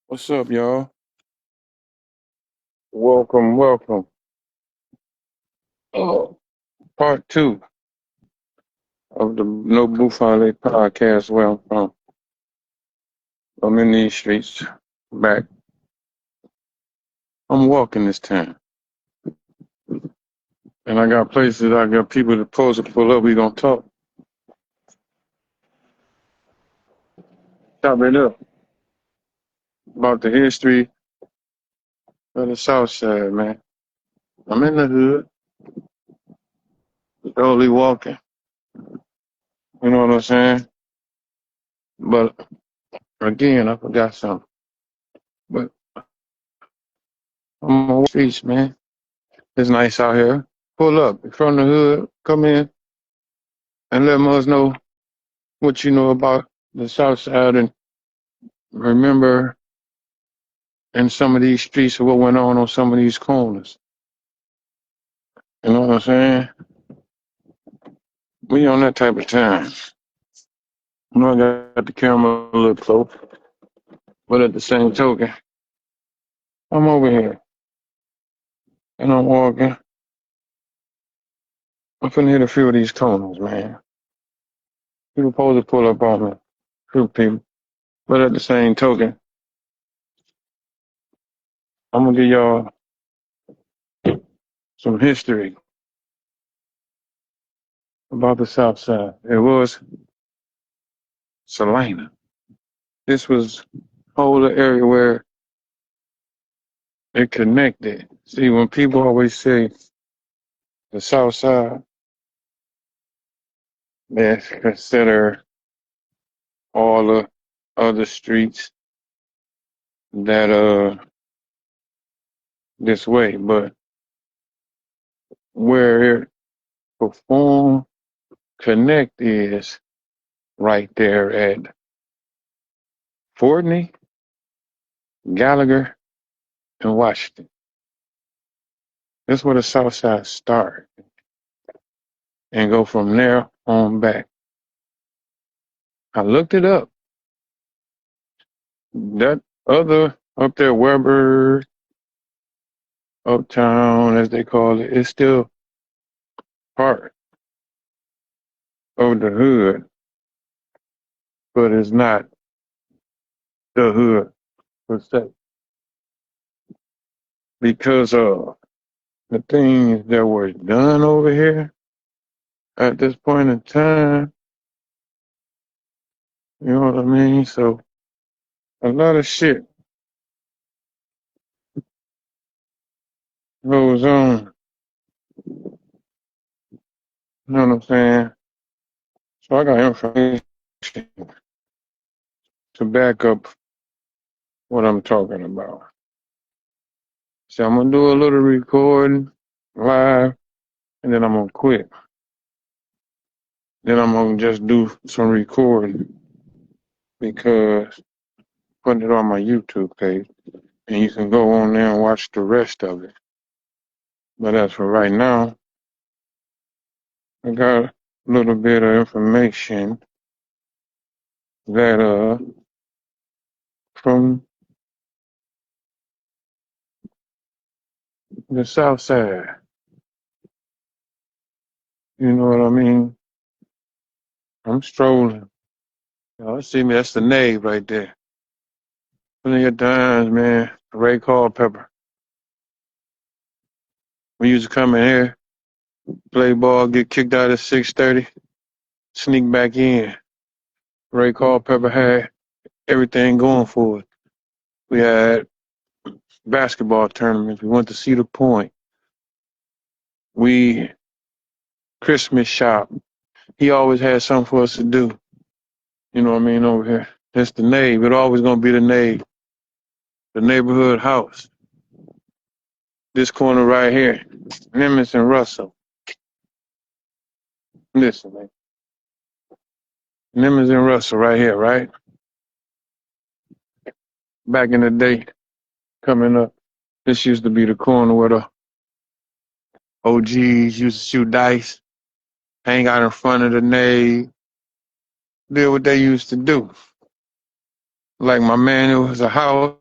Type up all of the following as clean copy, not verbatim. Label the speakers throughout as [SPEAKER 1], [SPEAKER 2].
[SPEAKER 1] What's up, y'all? Welcome, welcome. Oh, part two of the Noboofalay podcast. Where I'm from. I'm in these streets. Back. I'm walking this time, and I got places. I got people that pose to pull up. We gonna talk. Chop it up about the history of the South Side, man. I'm in the hood, slowly walking. You know what I'm saying? But again, I forgot something. But I'm on the streets, man. It's nice out here. Pull up from the hood. Come in and let us know what you know about the South Side and remember in some of these streets what went on some of these corners. You know what I'm saying? We on that type of time. I know I got the camera a little close, but at the same token, I'm over here and I'm walking. I'm finna hit a few of these corners, man. People supposed to pull up on me, few people. But at the same token, I'm gonna give y'all some history about the South Side. It was Salina. This was a whole area where it connected. See, when people always say the South Side, they consider all the other streets that this way, but where it perform connect is right there at Fortney, Gallagher, and Washington. That's where the South Side start and go from there on back. I looked it up. That other up there, Weber, Uptown, as they call it, it's still part of the hood, but it's not the hood per se because of the things that were done over here at this point in time. You know what I mean? So a lot of shit goes on. You know what I'm saying? So I got information to back up what I'm talking about. So I'm gonna do a little recording live, and then I'm gonna quit. Then I'm gonna just do some recording because putting it on my YouTube page, and you can go on there and watch the rest of it. But as for right now, I got a little bit of information that from the South Side. You know what I mean? I'm strolling. Y'all see me? That's the nave right there. Plenty of times, man. Ray Culpepper. We used to come in here, play ball, get kicked out at 6:30, sneak back in. Ray Culpepper had everything going for it. We had basketball tournaments. We went to Cedar Point. We Christmas shop. He always had something for us to do. You know what I mean, over here. That's the nave. It always gonna be the nave. The neighborhood house. This corner right here. Nimitz and Russell. Listen, man. Nimitz and Russell right here, right? Back in the day, coming up, this used to be the corner where the OGs used to shoot dice, hang out in front of the nave, do what they used to do. Like my man, it was a house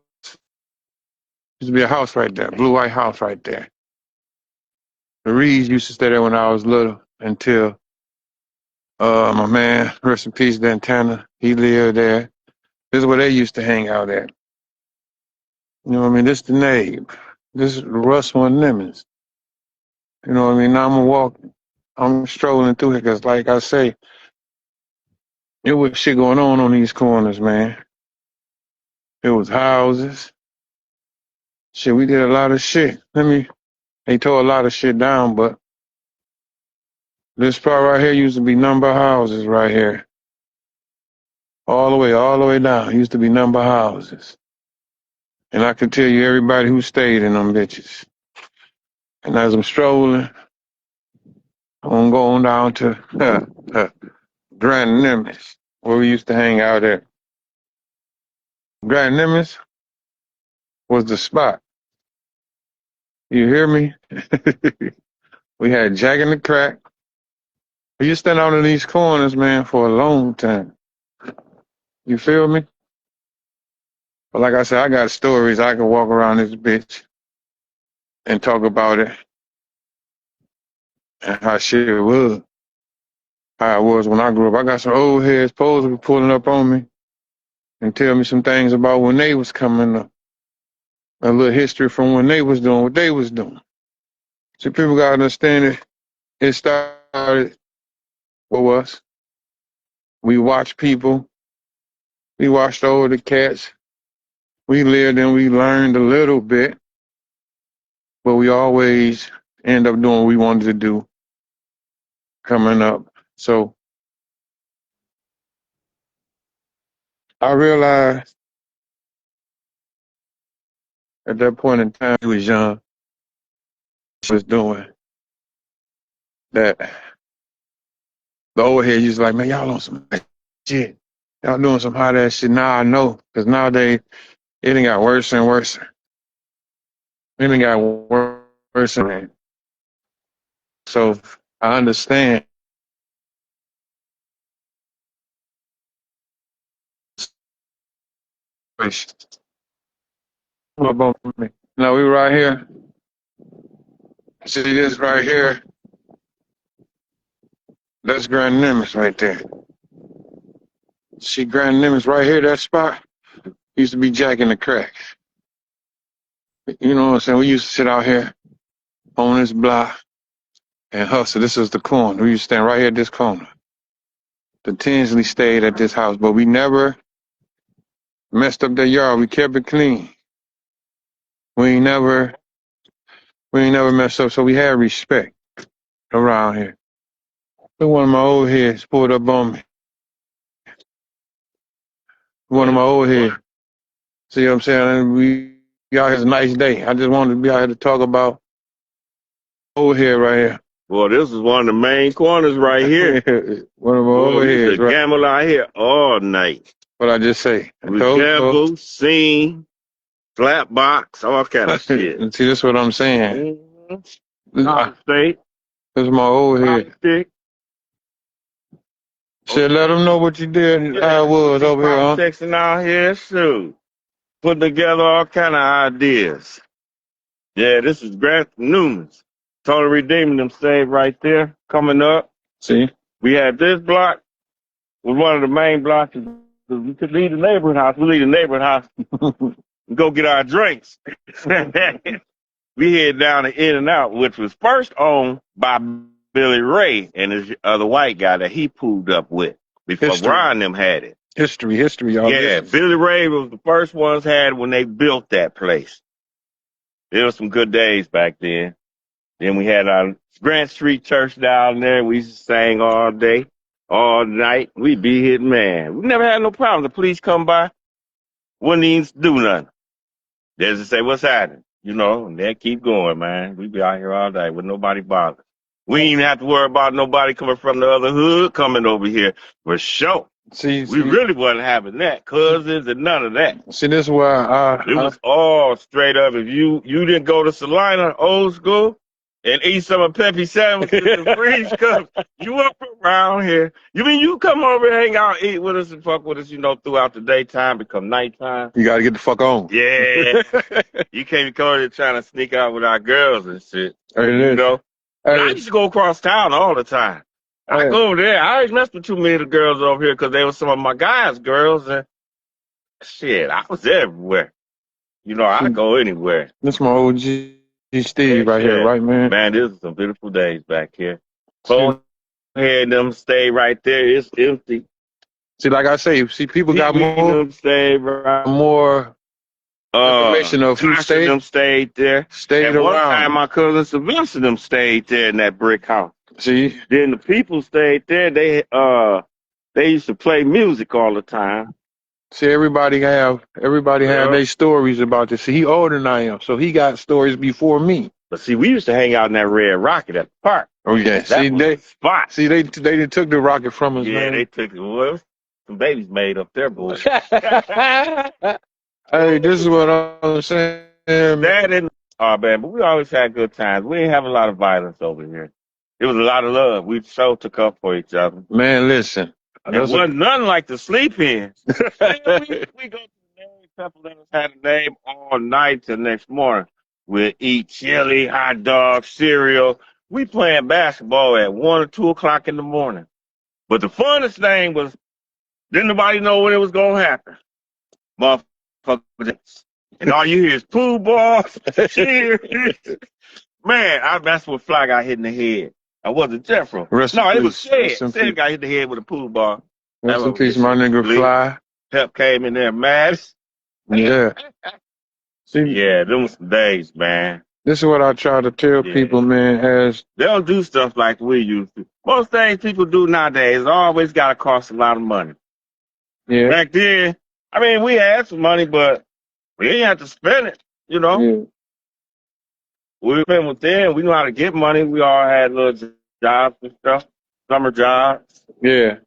[SPEAKER 1] Used to be a house right there, blue-white house right there. The Reeds used to stay there when I was little until my man, rest in peace, Dantana, he lived there. This is where they used to hang out at. You know what I mean? This the name. This is Russell and Nimmons. You know what I mean? Now I'm strolling through here because, like I say, it was shit going on these corners, man. It was houses. Shit, we did a lot of shit. They tore a lot of shit down, but this part right here used to be number houses right here. All the way down. Used to be number houses. And I can tell you everybody who stayed in them bitches. And as I'm strolling, I'm going down to Grand Nimmons, where we used to hang out at. Grand Nimmons was the spot. You hear me? We had Jack in the Crack. We used to stand out in these corners, man, for a long time. You feel me? But like I said, I got stories. I can walk around this bitch and talk about it and how shit was. How it was when I grew up. I got some old heads supposed to be pulling up on me and tell me some things about when they was coming up. A little history from when they was doing what they was doing. See, people gotta understand it. It started with us. We watched people. We watched older cats. We lived and we learned a little bit, but we always end up doing what we wanted to do coming up. So I realized at that point in time, he was young, was doing that. The old head used to like, man, y'all on some shit. Y'all doing some hot ass shit. Now I know, because nowadays it done got worse and worse. It done got worse and worse. So I understand. Now we right here. See this right here? That's Grand Nimmons right there. See Grand Nimmons right here, that spot? Used to be Jack in the Crack. You know what I'm saying? We used to sit out here on this block and hustle. This is the corner. We used to stand right here at this corner. The Tinsley stayed at this house, but we never messed up their yard. We kept it clean. We ain't never messed up, so we had respect around here. But one of my old heads pulled up on me. One of my old heads. See what I'm saying? We out here, it's a nice day. I just wanted to be out here to talk about old head right here.
[SPEAKER 2] Well, this is one of the main corners right here.
[SPEAKER 1] One of my old heads, right?
[SPEAKER 2] Gamble out here all night.
[SPEAKER 1] What I just say?
[SPEAKER 2] We gamble, sing, flat box, all kind of shit.
[SPEAKER 1] And see, this is what I'm saying.
[SPEAKER 2] State.
[SPEAKER 1] This is my old head. Shit, let them know what you did and how it was over here, huh?
[SPEAKER 2] Texting out here, shoot. Putting together all kind of ideas. Yeah, this is Grant Newman's. Total Redeeming them stayed right there, coming up.
[SPEAKER 1] See?
[SPEAKER 2] We had this block, was one of the main blocks. We could leave the neighborhood house. We leave the neighborhood house and go get our drinks. We head down to In-N-Out, which was first owned by Billy Ray and his other white guy that he pulled up with before Brian them had it.
[SPEAKER 1] History, y'all.
[SPEAKER 2] Yeah, Billy Ray was the first ones had when they built that place. There was some good days back then. Then we had our Grant Street Church down there. We used to sing all day, all night. We'd be hitting, man. We never had no problem. The police come by, wouldn't even do nothing. They just say, what's happening? You know, and they keep going, man. We'd be out here all day with nobody bothered. We didn't even have to worry about nobody coming from the other hood coming over here for sure.
[SPEAKER 1] See,
[SPEAKER 2] we really wasn't having that, cousins and none of that.
[SPEAKER 1] See, this is why
[SPEAKER 2] it was all straight up. If you didn't go to Salina old school, and eat some of Peppy sandwiches and freeze cups. You up around here. You mean you come over, hang out, eat with us, and fuck with us, throughout the daytime, become nighttime?
[SPEAKER 1] You got to get the fuck on.
[SPEAKER 2] Yeah. You can't be coming here trying to sneak out with our girls and shit.
[SPEAKER 1] Hey,
[SPEAKER 2] I used to go across town all the time. I go over there. I always messed with too many of the girls over here because they were some of my guys' girls. And shit, I was everywhere. I go anywhere.
[SPEAKER 1] This is my OG Steve right here, right, man?
[SPEAKER 2] Man, this is some beautiful days back here. Go ahead, them stay right there. It's empty.
[SPEAKER 1] See, like I say, people got more information of who stayed.
[SPEAKER 2] Them stayed there.
[SPEAKER 1] Stayed
[SPEAKER 2] around.
[SPEAKER 1] One
[SPEAKER 2] time, my cousin Sylvester them stayed there in that brick house.
[SPEAKER 1] See?
[SPEAKER 2] Then the people stayed there. They used to play music all the time.
[SPEAKER 1] See, everybody have their stories about this. See, he older than I am, so he got stories before me.
[SPEAKER 2] But see, we used to hang out in that Red Rocket at the park.
[SPEAKER 1] Oh yeah,
[SPEAKER 2] spot.
[SPEAKER 1] See, they took the rocket from us.
[SPEAKER 2] Yeah, man. They took it. Well, some babies made up their boys.
[SPEAKER 1] Hey, this is what I'm saying.
[SPEAKER 2] That didn't. Oh man, but we always had good times. We didn't have a lot of violence over here. It was a lot of love. We so took up for each other.
[SPEAKER 1] Man, listen.
[SPEAKER 2] There wasn't nothing like to sleep in. we go to the name, couple of us had a name all night till next morning. We'll eat chili, hot dogs, cereal. We playing basketball at 1 or 2 o'clock in the morning. But the funnest thing was, didn't nobody know when it was going to happen. Motherfuckers. And all you hear is pool balls, cheers. Man, that's what Fly got hit in the head. I wasn't Jeffro. It was Shed. Shed got hit in the head with a pool ball.
[SPEAKER 1] Rest in peace, my nigga Fly.
[SPEAKER 2] Pep came in there mad.
[SPEAKER 1] Yeah. See,
[SPEAKER 2] yeah, them was some days, man.
[SPEAKER 1] This is what I try to tell people, man,
[SPEAKER 2] they don't do stuff like we used to. Most things people do nowadays always got to cost a lot of money.
[SPEAKER 1] Yeah.
[SPEAKER 2] Back then, I mean, we had some money, but we didn't have to spend it, Yeah. We spent with them. We knew how to get money. We all had little jobs and stuff, summer jobs.
[SPEAKER 1] Yeah.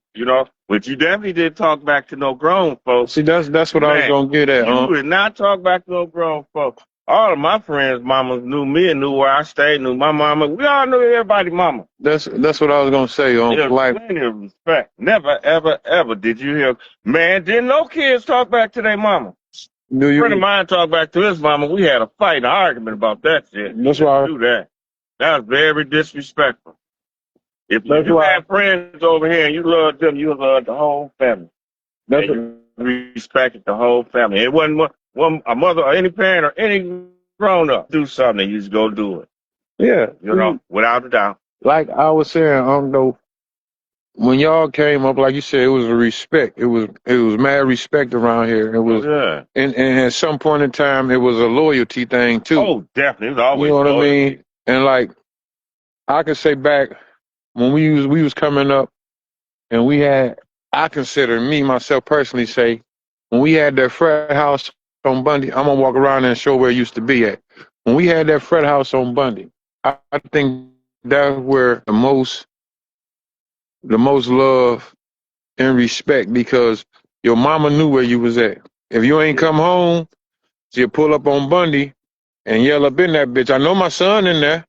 [SPEAKER 2] But you definitely didn't talk back to no grown folks.
[SPEAKER 1] See, that's what I was going to get at.
[SPEAKER 2] You did not talk back to no grown folks. All of my friends' mamas knew me and knew where I stayed, knew my mama. We all knew everybody's mama.
[SPEAKER 1] That's what I was going to say.
[SPEAKER 2] There's plenty of respect. Never, ever, ever did you hear, man, didn't no kids talk back to their mama. A friend of mine talked back to his mama. We had a fight, an argument about that shit.
[SPEAKER 1] That's why I
[SPEAKER 2] do that. That was very disrespectful. If you had friends over here and you loved them, you loved the whole family. You respected the whole family. It wasn't a mother or any parent or any grown up do something, you just go do it.
[SPEAKER 1] Yeah.
[SPEAKER 2] Without a doubt.
[SPEAKER 1] Like I was saying, though, when y'all came up, like you said, it was a respect. It was mad respect around here. It was, and at some point in time, it was a loyalty thing too.
[SPEAKER 2] Oh, definitely. It was always.
[SPEAKER 1] You know what I mean? And like, I can say back when we was coming up, and we had, I consider me myself personally say, when we had that frat house on Bundy, I'm gonna walk around and show where it used to be at. When we had that frat house on Bundy, I think that's where the most love and respect, because your mama knew where you was at. If you ain't come home, she'll pull up on Bundy and yell up in that bitch. I know my son in there.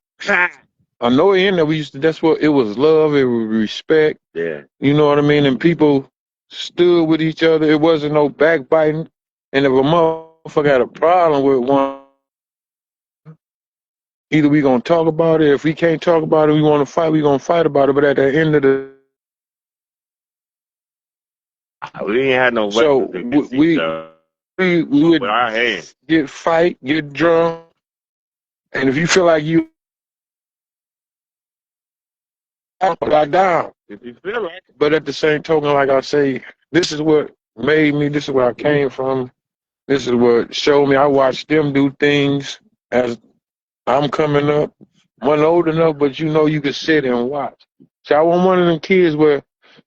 [SPEAKER 1] I know he in there. That's what it was, love, it was respect.
[SPEAKER 2] Yeah.
[SPEAKER 1] You know what I mean? And people stood with each other. It wasn't no backbiting. And if a motherfucker had a problem with one, either we gonna talk about it. If we can't talk about it, we want to fight, we gonna fight about it. But at the end of the
[SPEAKER 2] we ain't had no weapons.
[SPEAKER 1] So we would
[SPEAKER 2] our hands.
[SPEAKER 1] Get drunk, and if you feel like you lie down.
[SPEAKER 2] If you feel like it.
[SPEAKER 1] But at the same token, like I say, this is what made me. This is where I came from. This is what showed me. I watched them do things as I'm coming up. Wasn't old enough, but you could sit and watch. So I wasn't one of them kids where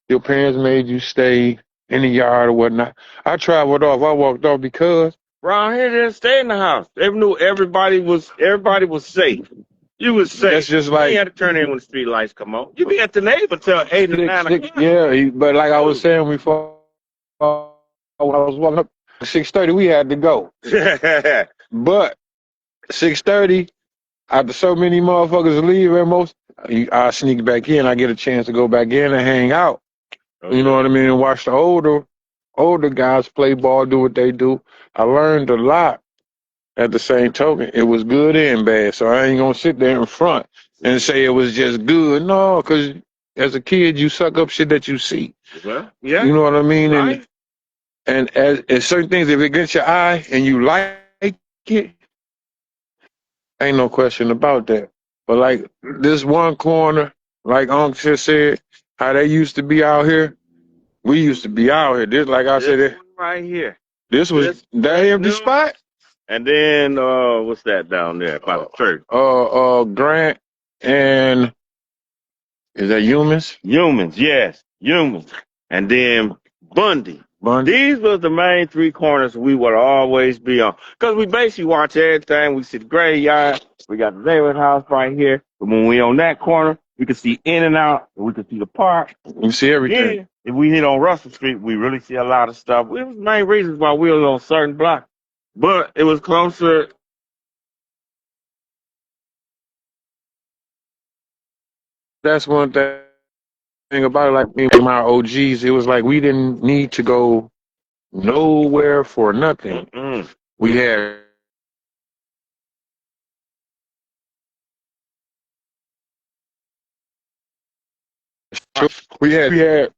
[SPEAKER 1] your parents made you stay in the yard or whatnot. I traveled off. I walked off because
[SPEAKER 2] around here didn't stay in the house. They knew everybody was safe. You was safe.
[SPEAKER 1] That's just like
[SPEAKER 2] you had to turn in when the street lights come on. You be at the neighbor till 8 or 9 o'clock.
[SPEAKER 1] Yeah, but like I was saying before, when I was walking up at 6:30, we had to go. But 6:30, after so many motherfuckers leave, and most I sneak back in. I get a chance to go back in and hang out.
[SPEAKER 2] Okay.
[SPEAKER 1] You know what I mean? And watch the older guys play ball, do what they do. I learned a lot. At the same token, it was good and bad. So I ain't gonna sit there in front and say it was just good. No, because as a kid, you suck up shit that you see.
[SPEAKER 2] Well, yeah.
[SPEAKER 1] You know what I mean?
[SPEAKER 2] Right.
[SPEAKER 1] And as certain things, if it gets your eye and you like it, ain't no question about that. But like this one corner, like Unc just said, how they used to be out here, we used to be out here. This, like I
[SPEAKER 2] This
[SPEAKER 1] said,
[SPEAKER 2] one right here.
[SPEAKER 1] this was that empty spot.
[SPEAKER 2] And then what's that down there by the church?
[SPEAKER 1] Grant and is that Humans?
[SPEAKER 2] Humans, yes, humans. And then Bundy.
[SPEAKER 1] Bundy.
[SPEAKER 2] These was the main three corners we would always be on. Because we basically watch everything. We see the graveyard. We got the neighborhood house right here. But when we on that corner, we could see in and out. And we could see the park.
[SPEAKER 1] You see everything.
[SPEAKER 2] Then, if we hit on Russell Street, we really see a lot of stuff. It was the main reasons why we was on certain blocks. But it was closer.
[SPEAKER 1] That's one thing about it. Like me and my OGs, it was like we didn't need to go nowhere for nothing. We had we had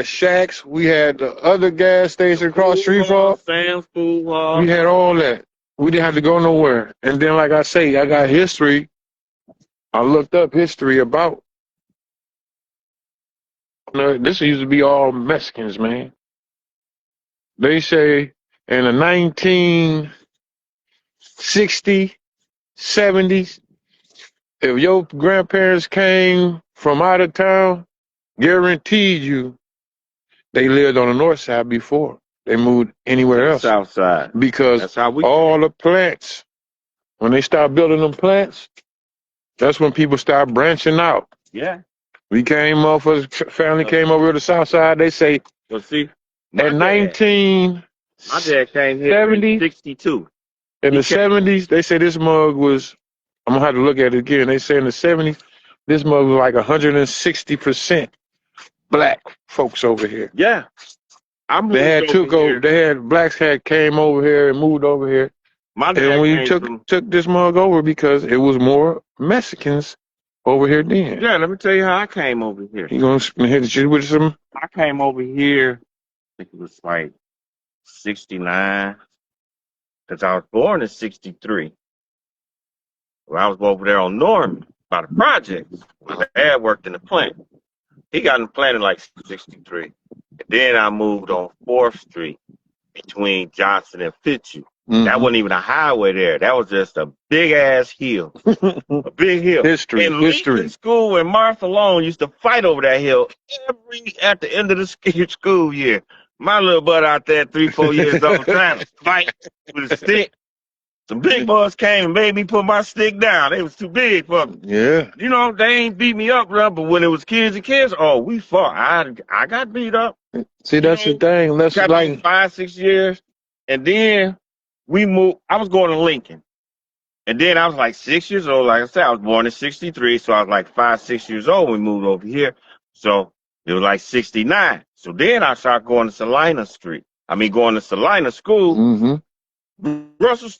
[SPEAKER 1] shacks. We had the other gas station across the street from
[SPEAKER 2] Sam's Food Hall.
[SPEAKER 1] We had all that. We didn't have to go nowhere. And then, like I say, I got history. I looked up history about. This used to be all Mexicans, man. They say in the 1960s, 70s, if your grandparents came from out of town, guaranteed you they lived on the north side before they moved anywhere else.
[SPEAKER 2] South side.
[SPEAKER 1] Because
[SPEAKER 2] that's how
[SPEAKER 1] all the plants, when they start building them plants, that's when people start branching out.
[SPEAKER 2] Yeah.
[SPEAKER 1] We came off of family came over to the south side. They say,
[SPEAKER 2] well, see,
[SPEAKER 1] at 19,
[SPEAKER 2] my dad came here in 62.
[SPEAKER 1] In the 70s, they say this mug was, I'm going to have to look at it again. They say in the 70s, this mug was like 160% black folks over here.
[SPEAKER 2] Yeah.
[SPEAKER 1] Blacks had came over here and moved over here.
[SPEAKER 2] My dad
[SPEAKER 1] and we took this mug over because it was more Mexicans over here then.
[SPEAKER 2] Yeah, let me tell you how I came over here.
[SPEAKER 1] You going to hit you with some?
[SPEAKER 2] I came over here, I think it was like 69, because I was born in 63. Well, I was over there on Norman by the projects. My dad worked in the plant. He got in the plant in like 63. And then I moved on 4th Street between Johnson and Fitzhugh. That wasn't even a highway there. That was just a big-ass hill. A big hill.
[SPEAKER 1] History.
[SPEAKER 2] In school, and Martha Long used to fight over that hill at the end of the school year. My little butt out there, 3-4 years old, trying to fight with a stick. Some big boys came and made me put my stick down. They was too big for me.
[SPEAKER 1] Yeah.
[SPEAKER 2] You know, they ain't beat me up, bro, but when it was kids, oh, we fought. I got beat up.
[SPEAKER 1] See, that's the thing. That's like
[SPEAKER 2] 5-6 years. And then we moved. I was going to Lincoln. And then I was like 6 years old. Like I said, I was born in 63. So I was like 5-6 years old when we moved over here. So it was like 69. So then I started going to Salina Street. Going to Salina School. Russell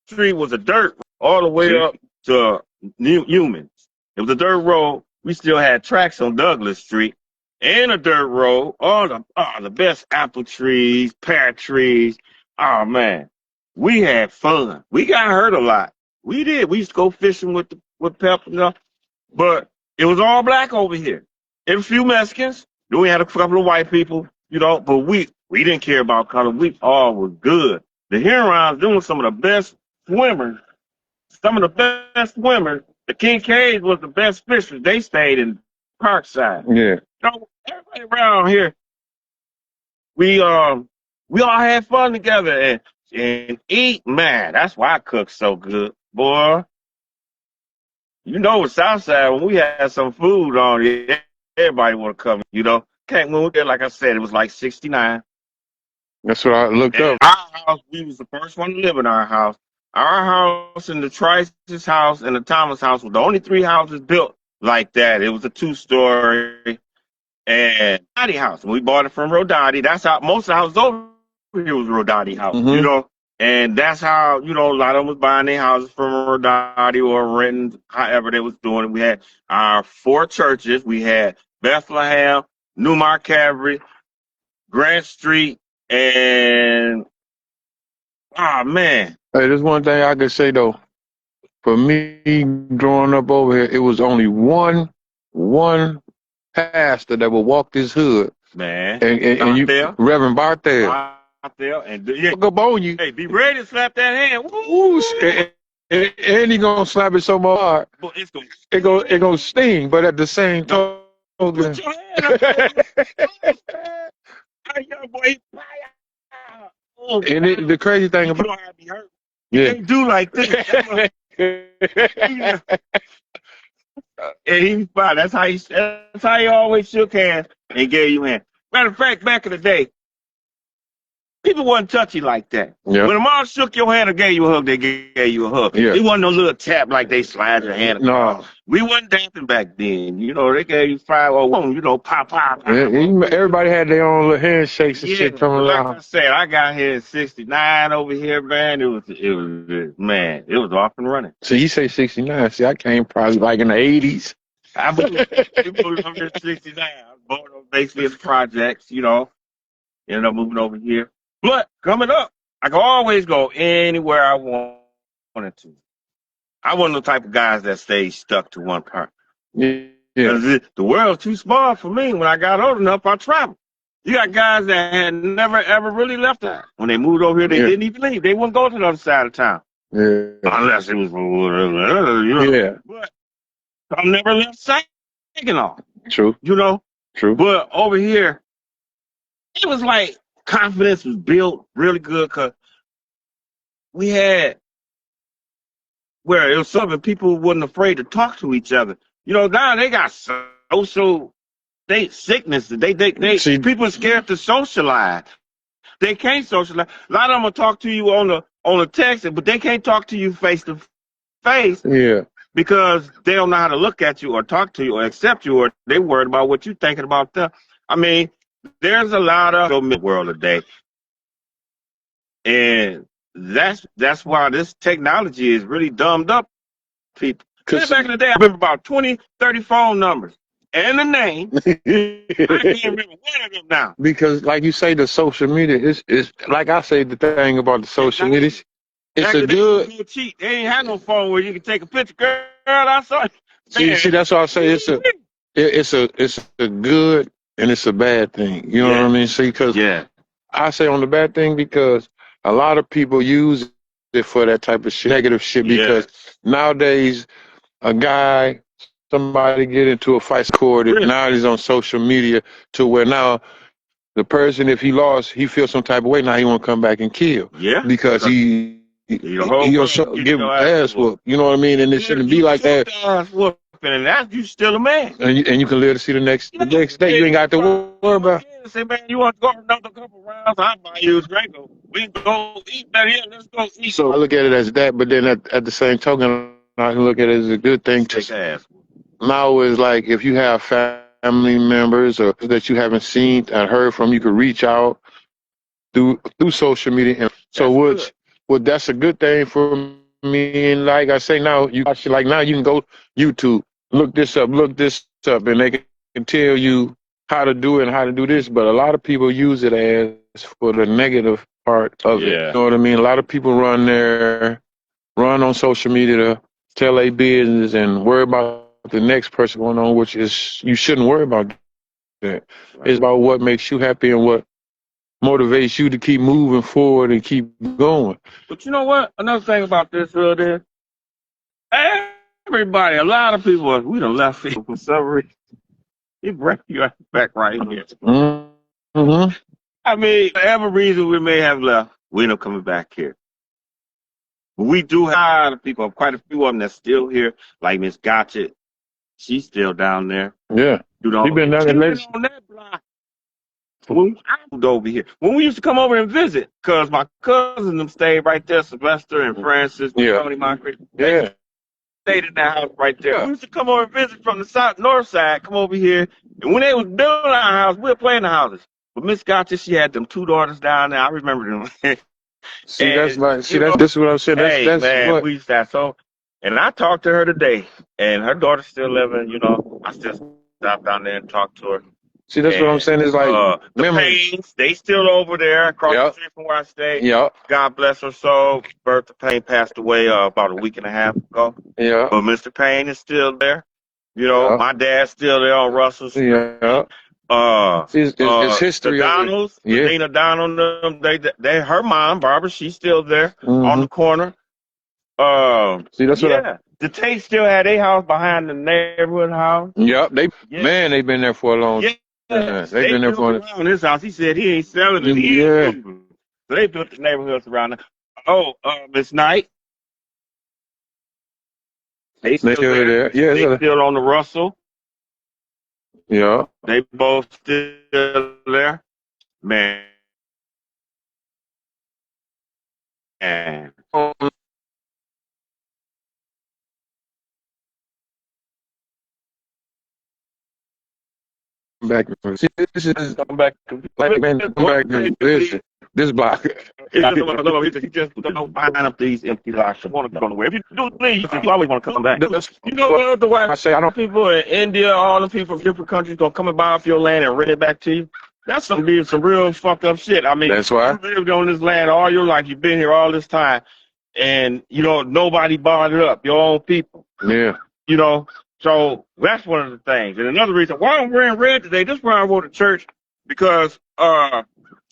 [SPEAKER 2] Street was a dirt all the way up to Humans. It was a dirt road. We still had tracks on Douglas Street and a dirt road. All the best apple trees, pear trees. Oh man, we had fun. We got hurt a lot. We did. We used to go fishing with Pep and stuff, but it was all black over here. And a few Mexicans. Then we had a couple of white people, but we didn't care about color. We all were good. The Hurons doing some of the best swimmers. Some of the best swimmers. The Kincaids was the best fishers. They stayed in Parkside.
[SPEAKER 1] Yeah.
[SPEAKER 2] Everybody around here, we all had fun together and eat. Man, that's why I cook so good, boy. With Southside, when we had some food on it, everybody want to come. Can't move there. Like I said, it was like 69.
[SPEAKER 1] That's what I looked up.
[SPEAKER 2] Our house, we was the first one to live in our house. Our house and the Trice's house and the Thomas house were the only 3 houses built like that. It was a 2-story and Rodotty house. We bought it from Rodotty. That's how most of the houses over here was Rodotty house, you know. And that's how, you know, a lot of them was buying their houses from Rodotty or renting, however they was doing it. We had our 4 churches. We had Bethlehem, Newmark Calvary, Grant Street, and man.
[SPEAKER 1] Hey, there's one thing I could say though. For me, growing up over here, it was only one pastor that would walk this hood.
[SPEAKER 2] Man,
[SPEAKER 1] and you, Reverend Barthel.
[SPEAKER 2] And yeah,
[SPEAKER 1] look up on you.
[SPEAKER 2] Hey, be ready to slap that hand.
[SPEAKER 1] Woo. And he gonna slap it so hard. It gonna sting, but at the same time.
[SPEAKER 2] Put your hand up. Young boy.
[SPEAKER 1] And the crazy thing about
[SPEAKER 2] you hurt. You can't do like this. And he was fine. That's how he always shook hands and gave you a hand. Matter of fact, back in the day, people wasn't touchy like that.
[SPEAKER 1] Yeah.
[SPEAKER 2] When a mom shook your hand or gave you a hug, they gave you a hug.
[SPEAKER 1] Yeah.
[SPEAKER 2] It wasn't no little tap like they slide your hand across.
[SPEAKER 1] No.
[SPEAKER 2] We wasn't dancing back then. You know, they gave you 501, you know, pop.
[SPEAKER 1] Everybody had their own little handshakes and shit coming around.
[SPEAKER 2] Like I said, I got here in 69 over here, man. It was off and running.
[SPEAKER 1] So you say 69. See, I came probably like in the 80s.
[SPEAKER 2] I moved over here in 69. I was born on basically in the projects, you know. Ended up moving over here. But coming up, I could always go anywhere I wanted to. I wasn't the type of guys that stayed stuck to one part.
[SPEAKER 1] Yeah.
[SPEAKER 2] The world's too small for me. When I got old enough, I traveled. You got guys that had never, ever really left that. When they moved over here, they didn't even leave. They wouldn't go to the other side of town.
[SPEAKER 1] Yeah.
[SPEAKER 2] Unless it was, you know.
[SPEAKER 1] Yeah.
[SPEAKER 2] But I never left Saginaw.
[SPEAKER 1] True.
[SPEAKER 2] You know?
[SPEAKER 1] True.
[SPEAKER 2] But over here, it was like confidence was built really good because we had where it was something people wasn't afraid to talk to each other. You know, now they got social sickness. People are scared to socialize. They can't socialize. A lot of them will talk to you on the text, but they can't talk to you face to face.
[SPEAKER 1] Yeah.
[SPEAKER 2] Because they don't know how to look at you or talk to you or accept you, or they worried about what you're thinking about them. I mean, there's a lot of in the world today. And that's why this technology is really dumbed up people. Because back in the day, I remember about 20, 30 phone numbers and the name. I can't remember one of them now.
[SPEAKER 1] Because, like you say, the social media is like I say the thing about the social media. It's a good.
[SPEAKER 2] They ain't had no phone where you can take a picture. Girl, I saw it.
[SPEAKER 1] See, that's why I say it's a good and it's a bad thing. You know what I mean? See, because I say on the bad thing because a lot of people use it for that type of shit, negative shit. Because nowadays, somebody get into a fight, recorded. Now he's on social media to where now the person, if he lost, he feels some type of way. Now he want to come back and kill. Yeah. Because he gonna give ass whoop. You know what I mean? And it shouldn't be like that.
[SPEAKER 2] And that's you still a man.
[SPEAKER 1] And you can live to see the next day. You ain't got to worry about.
[SPEAKER 2] Say, man, you want to go another couple rounds? I'll buy you a drink. We can go eat better here. Let's go eat.
[SPEAKER 1] So I look at it as that, but then at the same token, I can look at it as a good thing. Now is like if you have family members or that you haven't seen and heard from, you can reach out through social media. And so that's a good thing for me. And like I say now, you can go YouTube, look this up, and they can tell you how to do it and how to do this. But a lot of people use it as for the negative part of it. You know what I mean? A lot of people run on social media to tell their business and worry about the next person going on, which is you shouldn't worry about that. Right. It's about what makes you happy and what motivates you to keep moving forward and keep going.
[SPEAKER 2] But you know what? Another thing about this hood is everybody, a lot of people, we done left people for some reason. He bring you back right here.
[SPEAKER 1] Mm-hmm.
[SPEAKER 2] I mean, whatever reason we may have left, we end up coming back here. But we do have a lot of people, quite a few of them that's still here, like Miss Gotcha. She's still down there.
[SPEAKER 1] Yeah.
[SPEAKER 2] You know,
[SPEAKER 1] She's been down there.
[SPEAKER 2] On that block when I moved over here, when we used to come over and visit, because my cousins them stayed right there, Sylvester and Francis, Tony Moncrief.
[SPEAKER 1] Yeah.
[SPEAKER 2] Stayed in that house right there.
[SPEAKER 1] Yeah.
[SPEAKER 2] We used to come over and visit from the north side, come over here. And when they was building our house, we were playing the houses. But Miss Gotcha, she had them 2 daughters down there. I remember them.
[SPEAKER 1] See,
[SPEAKER 2] and,
[SPEAKER 1] that's like, see, that's this is what I'm saying. That's
[SPEAKER 2] man,
[SPEAKER 1] what
[SPEAKER 2] we used to have so. And I talked to her today, and her daughter's still living. You know, I still stop down there and talk to her.
[SPEAKER 1] See, that's what I'm saying. It's like
[SPEAKER 2] the Paynes, they still over there across the street from where I stay.
[SPEAKER 1] Yeah.
[SPEAKER 2] God bless her soul. Bertha Payne passed away about a week and a half ago.
[SPEAKER 1] Yeah.
[SPEAKER 2] But Mr. Payne is still there. You know, my dad's still there on Russell Street.
[SPEAKER 1] Yeah. It's history.
[SPEAKER 2] The Donalds, Dina Donald, they her mom, Barbara, she's still there on the corner.
[SPEAKER 1] See, that's what
[SPEAKER 2] the Tate still had their house behind the neighborhood house.
[SPEAKER 1] Yep, they've been there for a long time.
[SPEAKER 2] They've been there for around his house. He said he ain't selling it. He ain't moving. So they built the neighborhoods around there. Oh, Miss Knight. They still there.
[SPEAKER 1] Yeah,
[SPEAKER 2] they still on the Russell.
[SPEAKER 1] Yeah.
[SPEAKER 2] They both still there. Man. And
[SPEAKER 1] back. See, this is come back. Like, man, come back to this block.
[SPEAKER 2] He just don't find up these empty lots. You want to go nowhere. If you do leave, you always want to come back. You know what the way I say, I don't people in India, all the people from different countries gonna come and buy off your land and rent it back to you. That's some real fucked up shit. I mean,
[SPEAKER 1] that's why
[SPEAKER 2] you lived on this land all your life. You've been here all this time, and you know nobody bought it up. Your own people.
[SPEAKER 1] Yeah.
[SPEAKER 2] You know. So that's one of the things. And another reason why I'm wearing red today, this is why I go to church, because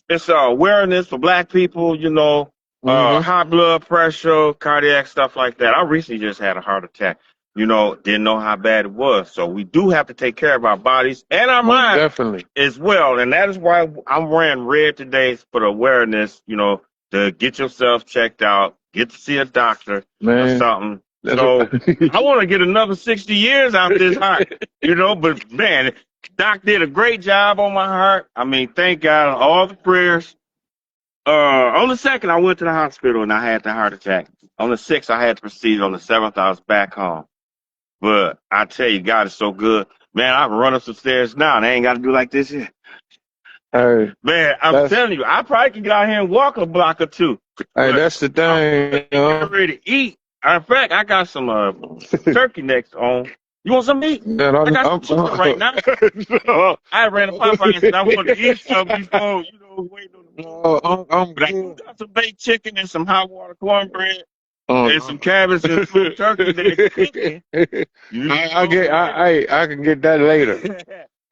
[SPEAKER 2] it's awareness for black people, you know, high blood pressure, cardiac stuff like that. I recently just had a heart attack, you know, didn't know how bad it was. So we do have to take care of our bodies and our minds as well. And that is why I'm wearing red today, for the awareness, you know, to get yourself checked out, get to see a doctor or something. So I want to get another 60 years out this heart, you know, but man, Doc did a great job on my heart. I mean, thank God, all the prayers. On the 2nd, I went to the hospital and I had the heart attack. On the 6th, I had the procedure. On the 7th, I was back home. But I tell you, God is so good. Man, I can run up some stairs now and I ain't got to do like this here.
[SPEAKER 1] Hey,
[SPEAKER 2] man, I'm telling you, I probably can get out here and walk a block or two.
[SPEAKER 1] Hey, that's the thing.
[SPEAKER 2] I'm ready to eat. In fact, I got some turkey necks on. You want some meat?
[SPEAKER 1] Man,
[SPEAKER 2] I got some chicken right now. I ran a Popeyes and I wanted to eat something before, you know, waiting on the But I got some baked chicken and some hot water cornbread and some cabbage and some turkey necks.
[SPEAKER 1] I can get that later.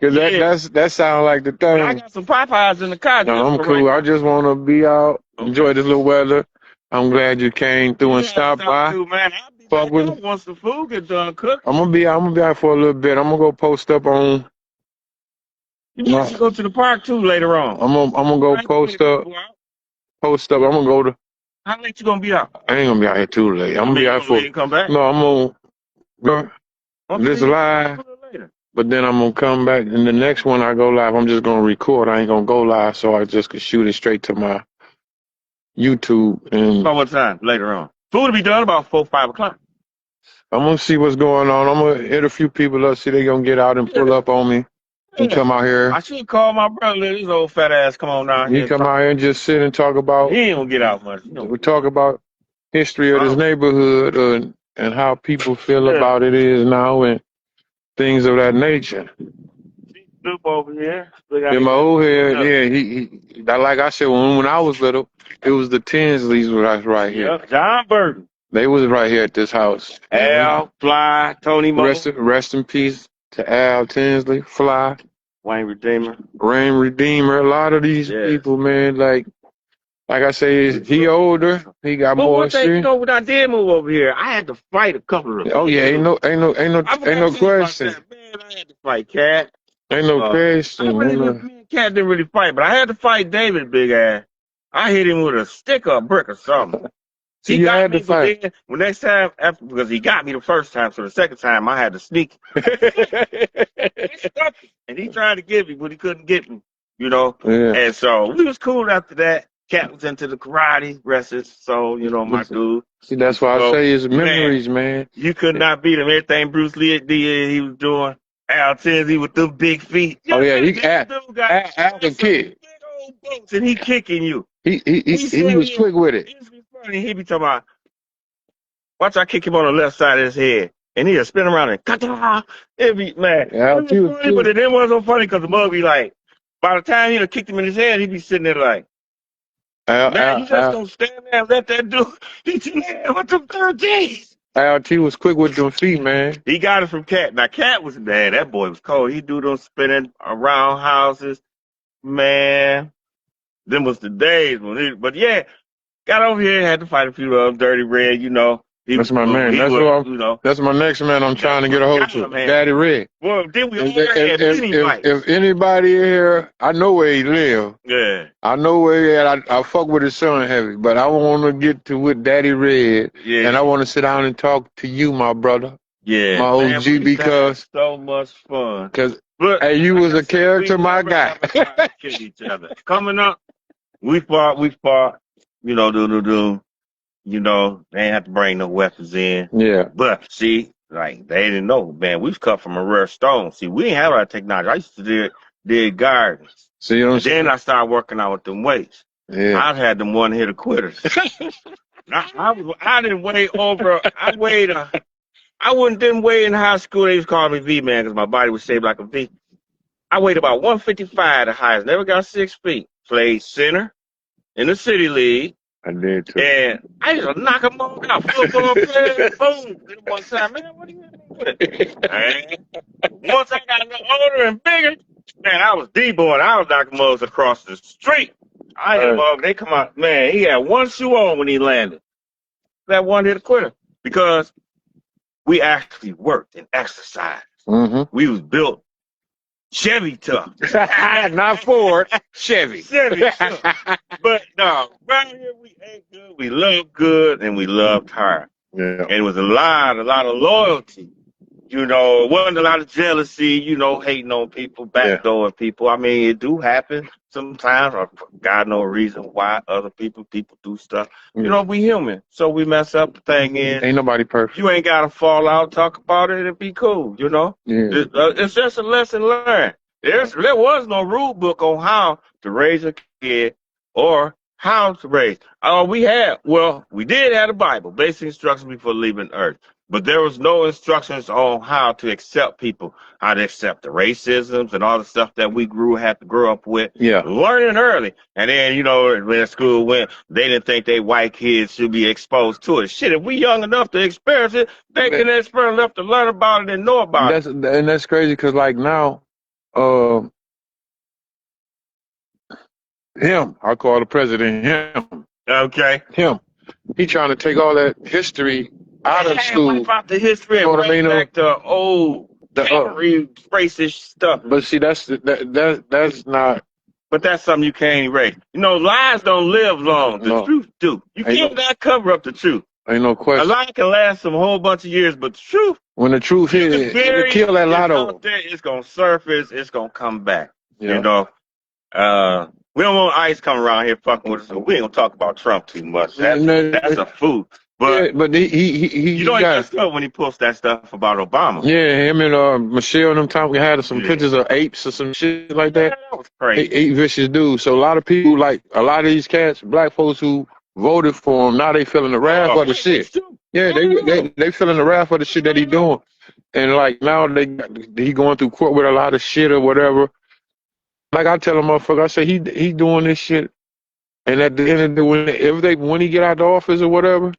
[SPEAKER 1] Cause that sounds like the thing.
[SPEAKER 2] I got some Popeyes in the car.
[SPEAKER 1] No, I'm cool. I just want to be out, enjoy this little weather. I'm glad you came through and stopped by.
[SPEAKER 2] Man, I'll be back once the food gets done cooking.
[SPEAKER 1] I'm gonna be out for a little bit. I'm gonna go post up on.
[SPEAKER 2] You should go to the park too later on.
[SPEAKER 1] I'm gonna go post up. Post up. I'm gonna go to.
[SPEAKER 2] How late you gonna be out?
[SPEAKER 1] I ain't gonna be out here too late. I'm gonna be out for.
[SPEAKER 2] Come back?
[SPEAKER 1] No, I'm gonna this live. But then I'm gonna come back, and the next one I go live, I'm just gonna record. I ain't gonna go live, so I just could shoot it straight to my YouTube. And
[SPEAKER 2] about what time later on? Food will be done about 4, 5 o'clock.
[SPEAKER 1] I'm gonna see what's going on. I'm gonna hit a few people up, see they gonna get out and pull up on me and come out here.
[SPEAKER 2] I should call my brother. Let his old fat ass come on down here.
[SPEAKER 1] He come out here and just sit and talk about.
[SPEAKER 2] He ain't gonna get out much.
[SPEAKER 1] We talk about history of this neighborhood and how people feel about it is now and things of that nature.
[SPEAKER 2] Snoop over here.
[SPEAKER 1] In my old head, he like I said, when I was little, it was the Tinsleys right here.
[SPEAKER 2] Yep. John Burton.
[SPEAKER 1] They was right here at this house.
[SPEAKER 2] Al, Fly, Tony Mo.
[SPEAKER 1] Rest in peace to Al Tinsley, Fly.
[SPEAKER 2] Wayne Redeemer.
[SPEAKER 1] A lot of these people, man, like I say, he older. He got more shit.
[SPEAKER 2] You know, when I did move over here, I had to fight a couple of them.
[SPEAKER 1] Oh yeah, ain't no question.
[SPEAKER 2] Man, I had to fight Cat.
[SPEAKER 1] Ain't no question.
[SPEAKER 2] Me and Cat didn't really fight, but I had to fight David, big ass. I hit him with a stick or a brick or something.
[SPEAKER 1] He got me to fight.
[SPEAKER 2] Then, well, next time, because he got me the first time, so the second time I had to sneak. And he tried to get me, but he couldn't get me. you know.
[SPEAKER 1] Yeah.
[SPEAKER 2] And so we was cool after that. Cat was into the karate, rest his soul, you know, my dude.
[SPEAKER 1] See, that's why I say it's memories, man.
[SPEAKER 2] You could not beat him. Everything Bruce Lee did, he was doing. Al Tenzi with them big feet.
[SPEAKER 1] Oh yeah, he
[SPEAKER 2] got
[SPEAKER 1] Al can kick.
[SPEAKER 2] big old boats and he kicking you.
[SPEAKER 1] He was quick with it.
[SPEAKER 2] It be funny. He be talking about, watch I kick him on the left side of his head. And he'll spin around and cut. It'd be, man.
[SPEAKER 1] Yeah,
[SPEAKER 2] it was funny, but it didn't wasn't so funny because the mug be like, by the time he'd have kicked him in his head, he'd be sitting there like, man, you just gonna stand there and let that dude hit you there with them 13s.
[SPEAKER 1] LT was quick with them feet, man.
[SPEAKER 2] He got it from Cat. Now, Cat was, man, that boy was cold. He do those spinning around houses. Man, them was the days when he, but yeah, got over here, had to fight a few of them, Dirty Red, you know.
[SPEAKER 1] That's my man. That's my next man I'm trying to get a hold to. Daddy Red.
[SPEAKER 2] Well, then we all had many fights.
[SPEAKER 1] If anybody here, I know where he live.
[SPEAKER 2] Yeah.
[SPEAKER 1] I know where he at. I fuck with his son heavy, but I want to get to with Daddy Red. Yeah. And I want to sit down and talk to you, my brother.
[SPEAKER 2] Yeah.
[SPEAKER 1] My OG, man, because
[SPEAKER 2] so much fun.
[SPEAKER 1] Because hey, you was a character, my guy.
[SPEAKER 2] Kill each other. Coming up, we fought. You know, You know, they ain't have to bring no weapons in.
[SPEAKER 1] Yeah.
[SPEAKER 2] But see, like they didn't know, man. We was cut from a rare stone. See, we didn't have our technology. I used to dig gardens.
[SPEAKER 1] See, you know what I'm saying?
[SPEAKER 2] Then I started working out with them weights.
[SPEAKER 1] Yeah.
[SPEAKER 2] I had them one hitter quitters. I didn't weigh over. Didn't weigh in high school. They used to call me V man because my body was shaped like a V. I weighed about 155 the highest. Never got 6 feet. Played center in the city league.
[SPEAKER 1] I did too.
[SPEAKER 2] And I used to knock them all out. Football player, boom. One time, man, what are you doing? Once I got a little older and bigger, man, I was D-boy. I was knocking moles across the street. I hit them all. They come out, man, he had one shoe on when he landed. That one hit a quitter. Because we actually worked and exercised.
[SPEAKER 1] Mm-hmm.
[SPEAKER 2] We was built Chevy tough.
[SPEAKER 1] Not Ford, Chevy.
[SPEAKER 2] Chevy tough. But no, right here we ate good, we loved good, and we loved hard.
[SPEAKER 1] Yeah.
[SPEAKER 2] And it was a lot of loyalty. You know, it wasn't a lot of jealousy, you know, hating on people, backdooring people. I mean, it do happen sometimes, or for God knows reason why other people do stuff.
[SPEAKER 1] Yeah.
[SPEAKER 2] You know, we human, so we mess up. The thing is,
[SPEAKER 1] ain't nobody perfect.
[SPEAKER 2] You ain't got to fall out, talk about it, and be cool, you know?
[SPEAKER 1] Yeah.
[SPEAKER 2] It's just a lesson learned. There was no rule book on how to raise a kid or how to raise. We did have a Bible, basic instructions before leaving Earth. But there was no instructions on how to accept people, how to accept the racisms and all the stuff that we had to grow up with.
[SPEAKER 1] Yeah.
[SPEAKER 2] Learning early. And then, you know, when school went, they didn't think they white kids should be exposed to it. Shit, if we young enough to experience it, they can experience enough to learn about it and know about it.
[SPEAKER 1] And that's crazy because, like, now, him, I call the president him.
[SPEAKER 2] Okay.
[SPEAKER 1] Him. He trying to take all that history out of school.
[SPEAKER 2] About the history and bring back the old racist stuff.
[SPEAKER 1] But see, that's not.
[SPEAKER 2] But that's something you can't erase. You know, lies don't live long. The truth do. You can't cover up the truth.
[SPEAKER 1] Ain't no question.
[SPEAKER 2] A lie can last a whole bunch of years, but the truth.
[SPEAKER 1] When the truth hits, it'll kill that lot of them.
[SPEAKER 2] It's gonna surface. It's gonna come back.
[SPEAKER 1] Yeah.
[SPEAKER 2] You know. We don't want ICE coming around here fucking with us, so we ain't gonna talk about Trump too much. That's a fool. But
[SPEAKER 1] he
[SPEAKER 2] you know he messed up when he posts that stuff about Obama.
[SPEAKER 1] Yeah, him and Michelle and them time we had some pictures of apes or some shit like that.
[SPEAKER 2] That was crazy.
[SPEAKER 1] He vicious dude. So a lot of people, like a lot of these cats, black folks who voted for him, now they feeling the wrath of the shit. Yeah, they feeling the wrath of the shit that he doing. And like now he going through court with a lot of shit or whatever. Like I tell him, motherfucker, I say he doing this shit, and at the end of the day, when he get out the office or whatever,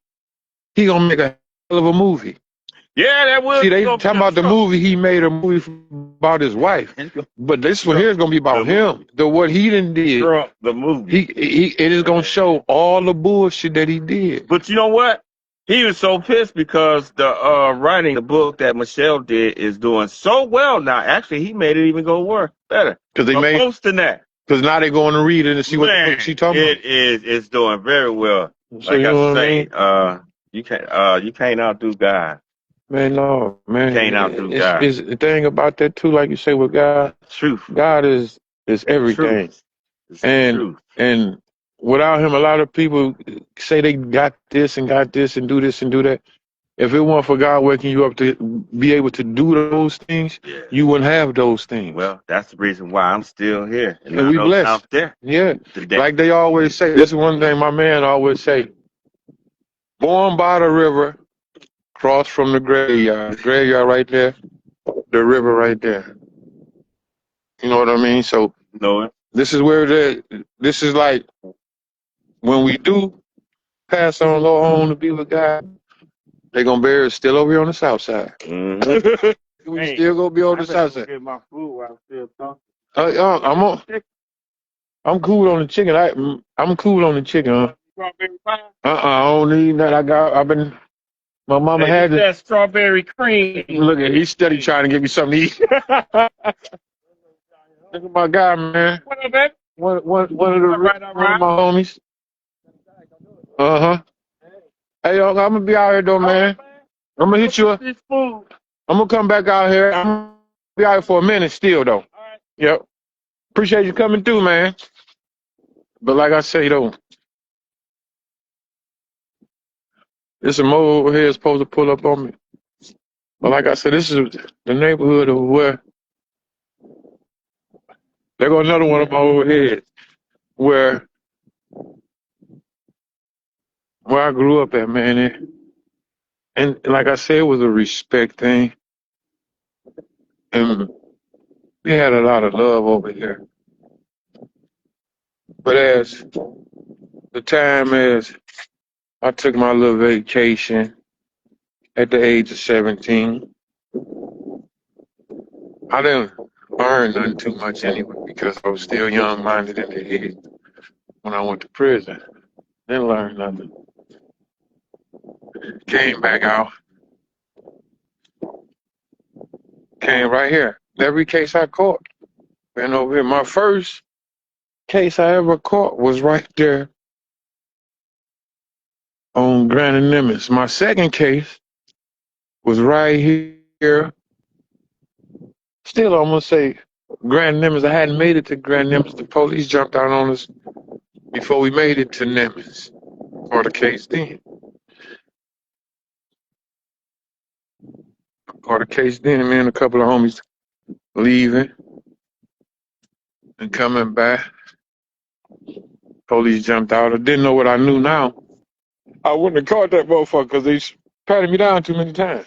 [SPEAKER 1] he gonna make a hell of a movie.
[SPEAKER 2] Yeah, that was.
[SPEAKER 1] See, they talking about the movie. He made a movie about his wife, but this one here is gonna be about him. What he done did.
[SPEAKER 2] The movie.
[SPEAKER 1] It is gonna show all the bullshit that he did.
[SPEAKER 2] But you know what? He was so pissed because the writing the book that Michelle did is doing so well now. Actually, he made it even go better.
[SPEAKER 1] Because they made
[SPEAKER 2] posting that.
[SPEAKER 1] Because now they're going to read it and see what the fuck she talking about.
[SPEAKER 2] It's doing very well.
[SPEAKER 1] So like I say,
[SPEAKER 2] you can't outdo God.
[SPEAKER 1] Man, no, man.
[SPEAKER 2] You can't outdo God.
[SPEAKER 1] It's the thing about that too, like you say with God.
[SPEAKER 2] Truth.
[SPEAKER 1] God is is everything.
[SPEAKER 2] It's the truth.
[SPEAKER 1] And without him, a lot of people say they got this and do this and do that. If it weren't for God waking you up to be able to do those things, you wouldn't have those things.
[SPEAKER 2] Well, that's the reason why I'm still here.
[SPEAKER 1] And we blessed.
[SPEAKER 2] Out there.
[SPEAKER 1] Yeah.
[SPEAKER 2] Today.
[SPEAKER 1] Like they always say, this is one thing my man always say. Born by the river, cross from the graveyard. Graveyard right there, the river right there. You know what I mean? So this is where this is like when we do pass on Lord home to be with God, they're gonna bury us still over here on the south side.
[SPEAKER 2] Mm-hmm.
[SPEAKER 1] We still gonna be on the south side.
[SPEAKER 2] Get my food while I'm still talking.
[SPEAKER 1] I'm cool on the chicken. I'm cool on the chicken, huh?
[SPEAKER 2] Strawberry pie?
[SPEAKER 1] I don't need that. My mama had
[SPEAKER 2] that strawberry cream.
[SPEAKER 1] Look at he's steady trying to give me something to eat. Look at my guy, man.
[SPEAKER 2] What up, baby?
[SPEAKER 1] One of my homies. Hey, yo, I'm gonna be out here though, man. I'm gonna hit you up. I'm gonna come back out here. I'm gonna be out here for a minute still though. Yep. Appreciate you coming through, man. But like I say though, there's some old heads supposed to pull up on me. But like I said, this is the neighborhood of where there goes another one of my old heads where I grew up at, man. And like I said, it was a respect thing. And we had a lot of love over here. But as I took my little vacation at the age of 17, I didn't learn nothing too much anyway because I was still young-minded in the head when I went to prison. Didn't learn nothing. Came back out. Came right here. Every case I caught. Been over here. My first case I ever caught was right there on Grand and Nimitz. My second case was right here. Still, I'm gonna say Grand Nimitz. I hadn't made it to Grand Nimitz. The police jumped out on us before we made it to Nimitz for the case then. Me and a couple of homies leaving and coming back. Police jumped out. I didn't know what I knew now. I wouldn't have caught that motherfucker because they patted me down too many times.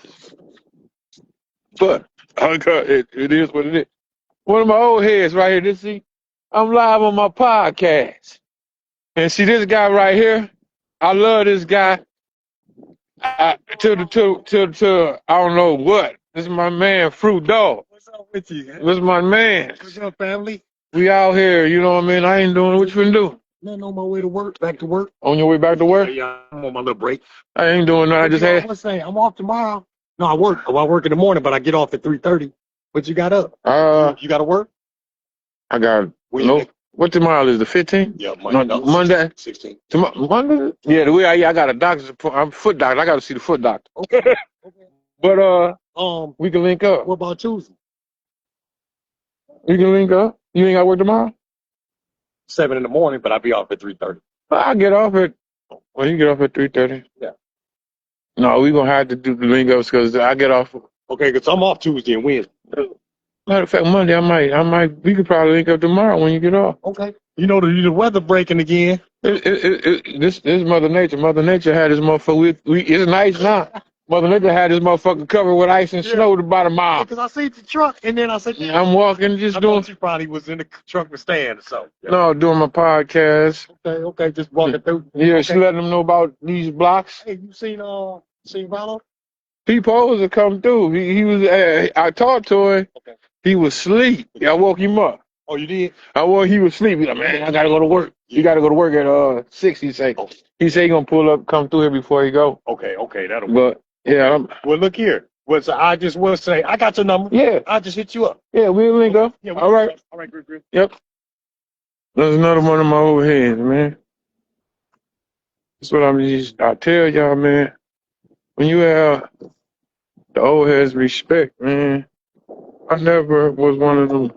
[SPEAKER 1] But it is what it is. One of my old heads right here. I'm live on my podcast. And see this guy right here? I love this guy. I don't know what. This is my man, Fruit Dog.
[SPEAKER 3] What's up with you?
[SPEAKER 1] This is my man.
[SPEAKER 3] What's up, family?
[SPEAKER 1] We out here, you know what I mean? I ain't doing what you finna do.
[SPEAKER 3] Nothing on my way to work, back to work.
[SPEAKER 1] On your way back to work?
[SPEAKER 3] Yeah, I'm on my little break.
[SPEAKER 1] I ain't doing nothing.
[SPEAKER 3] I was saying, I'm off tomorrow. No, I work. Oh, I work in the morning, but I get off at 3:30. What you got up?
[SPEAKER 1] You
[SPEAKER 3] got to work?
[SPEAKER 1] I got what tomorrow is the 15th?
[SPEAKER 3] Yeah,
[SPEAKER 1] Monday.
[SPEAKER 3] 16th.
[SPEAKER 1] Monday? Yeah, I got a doctor's appointment. I'm a foot doctor. I got to see the foot doctor.
[SPEAKER 3] Okay.
[SPEAKER 1] But we can link up.
[SPEAKER 3] What about Tuesday?
[SPEAKER 1] You can link up. You ain't got to work tomorrow?
[SPEAKER 3] 7 in the morning, but I'll be off at 3:30.
[SPEAKER 1] I get off at. Well, you get off at 3:30.
[SPEAKER 3] Yeah.
[SPEAKER 1] No, we gonna have to do the link ups because I get off.
[SPEAKER 3] Okay, because I'm off Tuesday and Wednesday.
[SPEAKER 1] Matter of fact, Monday I might. We could probably link up tomorrow when you get off.
[SPEAKER 3] Okay. You know the weather breaking again.
[SPEAKER 1] This Mother Nature. Mother Nature had this motherfucker. It's nice now. Mother Nature had this motherfucker covered with ice and snow about a mile.
[SPEAKER 3] Because I see the truck and then I said,
[SPEAKER 1] I'm walking, just doing.
[SPEAKER 3] You probably was in the truck with stand or something. Yeah.
[SPEAKER 1] No, doing my podcast.
[SPEAKER 3] Okay, just walking through.
[SPEAKER 1] Yeah, she letting them know about these blocks.
[SPEAKER 3] Hey, you seen Ronald?
[SPEAKER 1] People to come through. He was. I talked to him.
[SPEAKER 3] Okay.
[SPEAKER 1] He was asleep. I woke him up.
[SPEAKER 3] Oh, you did?
[SPEAKER 1] He was asleep. He's like, man, I gotta go to work. You gotta go to work at 6. He say.
[SPEAKER 3] Okay.
[SPEAKER 1] He say he gonna pull up, come through here before he go.
[SPEAKER 3] Okay, that'll work.
[SPEAKER 1] But yeah.
[SPEAKER 3] Well, look here. So I just will say, I got your number.
[SPEAKER 1] Yeah.
[SPEAKER 3] I'll just hit you up.
[SPEAKER 1] Yeah, we'll link up.
[SPEAKER 3] Yeah,
[SPEAKER 1] all right.
[SPEAKER 3] All right, great.
[SPEAKER 1] Yep. That's another one of my old heads, man. That's what I tell y'all, man. When you have the old heads respect, man. I never was one of them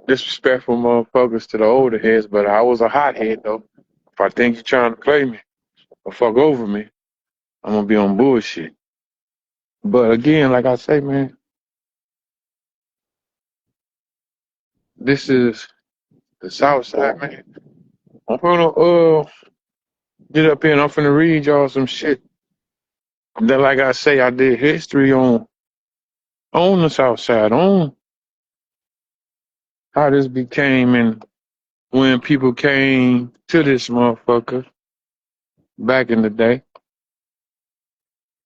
[SPEAKER 1] disrespectful motherfuckers to the older heads, but I was a hothead though. If I think you're trying to play me or fuck over me, I'm gonna be on bullshit. But again, like I say, man, this is the South Side, man. I'm gonna get up here and I'm finna read y'all some shit. Then, like I say, I did history on the South Side, on how this became and when people came to this motherfucker back in the day.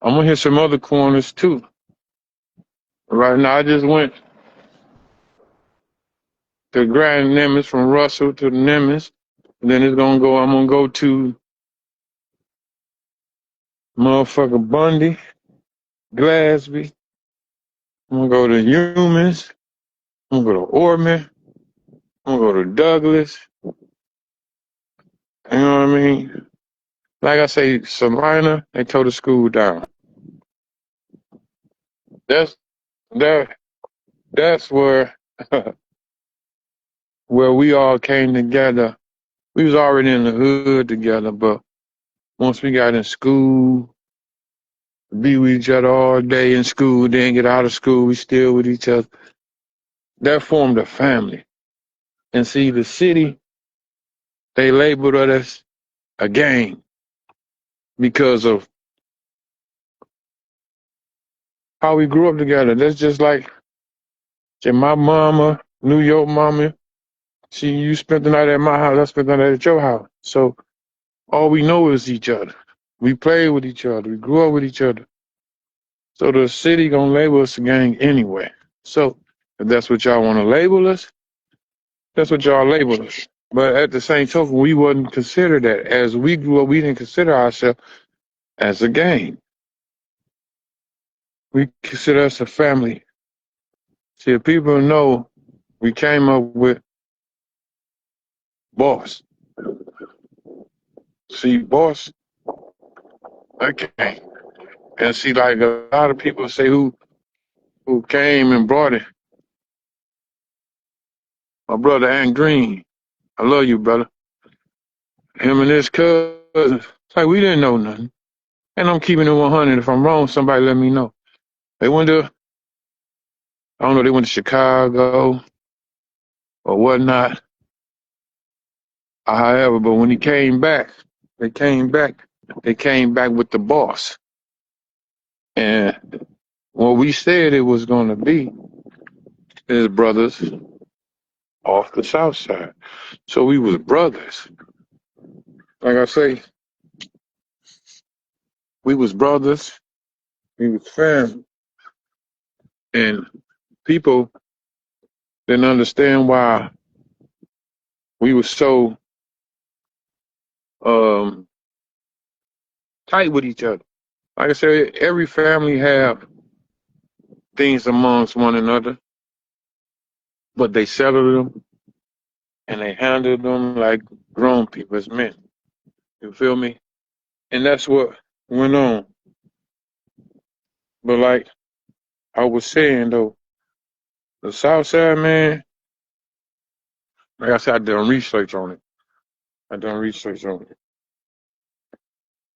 [SPEAKER 1] I'm gonna hit some other corners too. Right now, I just went to Grand Nemes from Russell to the Nemes. Then I'm gonna go to motherfucker Bundy, Glasby. I'm gonna go to Humans. I'm gonna go to Orman. I'm gonna go to Douglas. You know what I mean? Like I say, Salina, they tore the school down. That's that. That's where where we all came together. We was already in the hood together, but once we got in school, be with each other all day in school, then get out of school, we still with each other. That formed a family. And see, the city, they labeled us as a gang because of how we grew up together. That's just like say, my mama, New York mama, you spent the night at my house, I spent the night at your house. So all we know is each other. We played with each other. We grew up with each other. So the city gonna label us a gang anyway. So if that's what y'all want to label us, that's what y'all label us. But at the same token, we wasn't considered that. As we grew up, we didn't consider ourselves as a gang. We consider us a family. See, if people know we came up with Boss. See, Boss, okay. And see, like a lot of people say who came and brought it. My brother Ant Green. I love you, brother. Him and his cousin. It's like we didn't know nothing. And I'm keeping it 100. If I'm wrong, somebody let me know. They went to, I don't know, they went to Chicago or whatnot. However, but when he came back, they came back. They came back with the Boss. And what we said it was going to be is brothers off the South Side. So we was brothers. Like I say, we was brothers. We was family. And people didn't understand why we were so um, tight with each other. Like I said, every family have things amongst one another, but they settled them and they handled them like grown people as men. You feel me? And that's what went on. But like I was saying though, the South Side, man, like I said, I done research on it. I done research on it.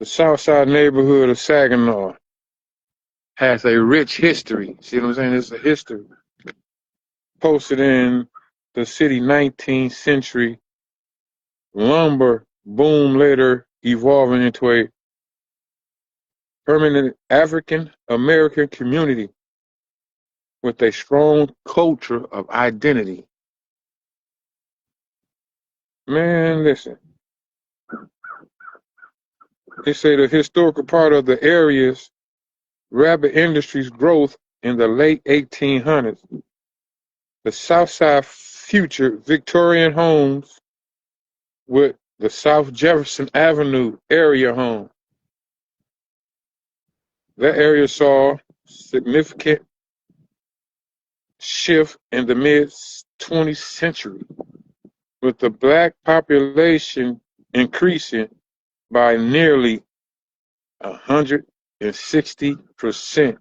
[SPEAKER 1] The South Side neighborhood of Saginaw has a rich history. See what I'm saying? It's a history. Posted in the city 19th century lumber boom, later evolving into a permanent African American community with a strong culture of identity. Man, listen. They say the historical part of the area's rapid industry's growth in the late 1800s. The South Side featured Victorian homes with the South Jefferson Avenue area home. That area saw significant shift in the mid 20th century, with the black population increasing by nearly 160%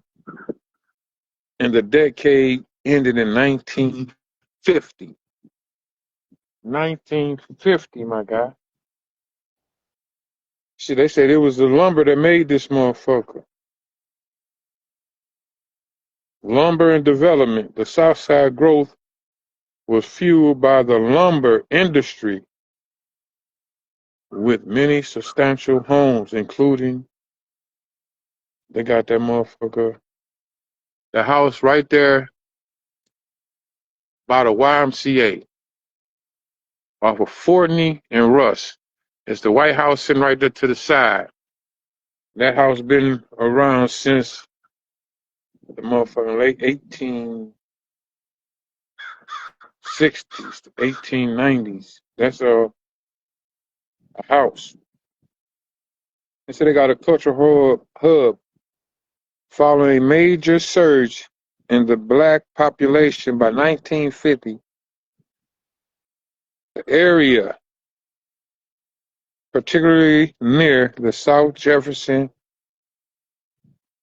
[SPEAKER 1] in the decade ended in 1950. 1950, my guy. See, they said it was the lumber that made this motherfucker. Lumber and development. The South Side growth was fueled by the lumber industry with many substantial homes, including they got that motherfucker, the house right there by the YMCA off of Fortney and Russ. It's the White House sitting right there to the side. That house been around since the motherfucking late 1860s, 1890s. That's a house. They said they got a cultural hub following a major surge in the black population by 1950. The area, particularly near the South Jefferson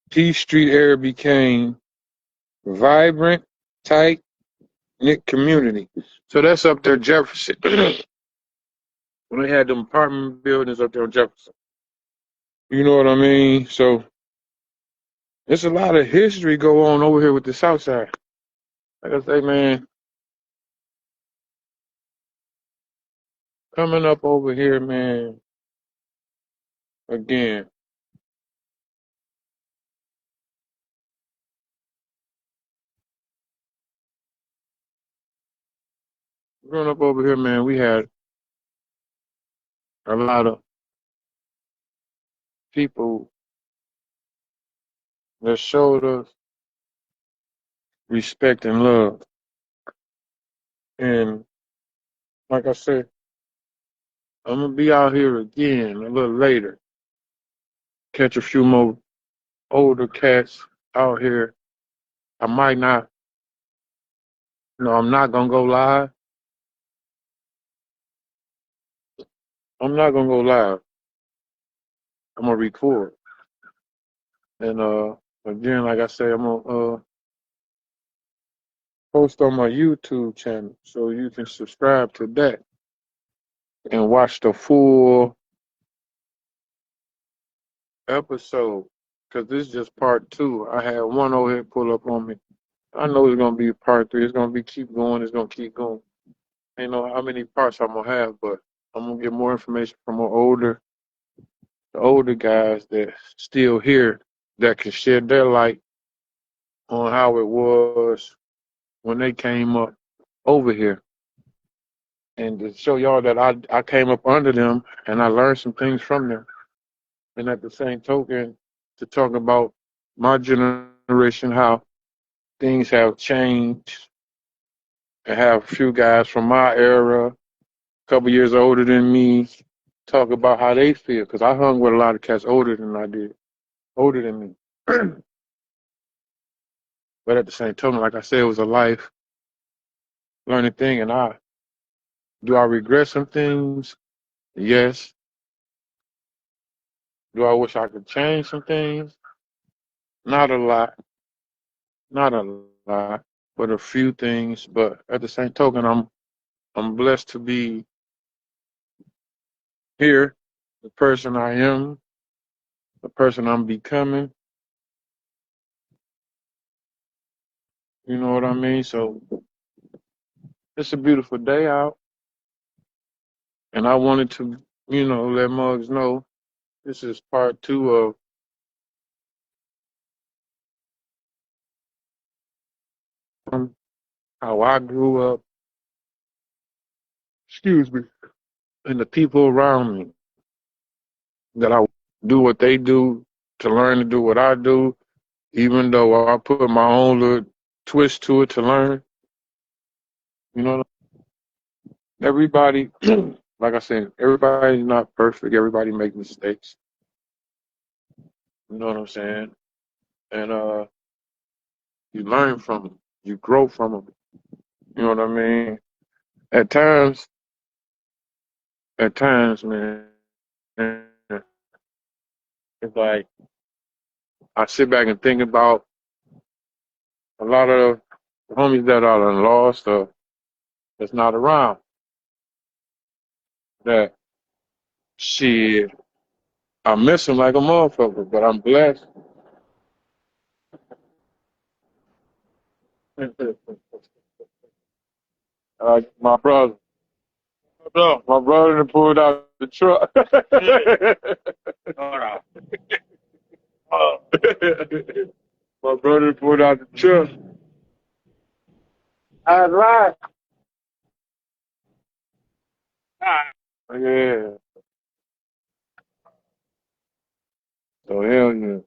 [SPEAKER 1] P Street area, became vibrant, tight-knit community. So that's up there, Jefferson. When they had them apartment buildings up there on Jefferson. You know what I mean? So there's a lot of history go on over here with the South Side. Like I say, man, coming up over here, man, again. Growing up over here, man, we had a lot of people that showed us respect and love. And like I said, I'm gonna be out here again a little later. Catch a few more older cats out here. I might not, I'm not gonna go live. I'm not gonna go live. I'm gonna record. And again, like I say, I'm gonna post on my YouTube channel so you can subscribe to that and watch the full episode. Cause this is just part 2. I had one over here pull up on me. I know it's gonna be part 3. It's gonna be keep going. It's gonna keep going. I don't know how many parts I'm gonna have, but I'm gonna get more information from the older guys that still here that can shed their light on how it was when they came up over here, and to show y'all that I came up under them and I learned some things from them. And at the same token, to talk about my generation, how things have changed, and have a few guys from my era, a couple years older than me, talk about how they feel. Because I hung with a lot of cats older than I did, older than me. But at the same token, like I said, it was a life learning thing. And do I regret some things? Yes. Do I wish I could change some things? Not a lot. Not a lot, but a few things. But at the same token, I'm blessed to be here, the person I am, the person I'm becoming. You know what I mean? So it's a beautiful day out, and I wanted to, let Muggs know this is part 2 of how I grew up. Excuse me, and the people around me that I do what they do to learn to do what I do, even though I put my own little twist to it to learn. You know, everybody, like I said, everybody's not perfect. Everybody make mistakes. You know what I'm saying? And you learn from them. You grow from them. You know what I mean? At times, man, it's like I sit back and think about a lot of homies that are lost or that's not around. that shit, I miss him like a motherfucker, but I'm blessed. My brother. No, my brother done pulled out the truck.
[SPEAKER 2] Hold on.
[SPEAKER 1] My brother done pulled out the truck. That's right. Yeah. So hell yeah.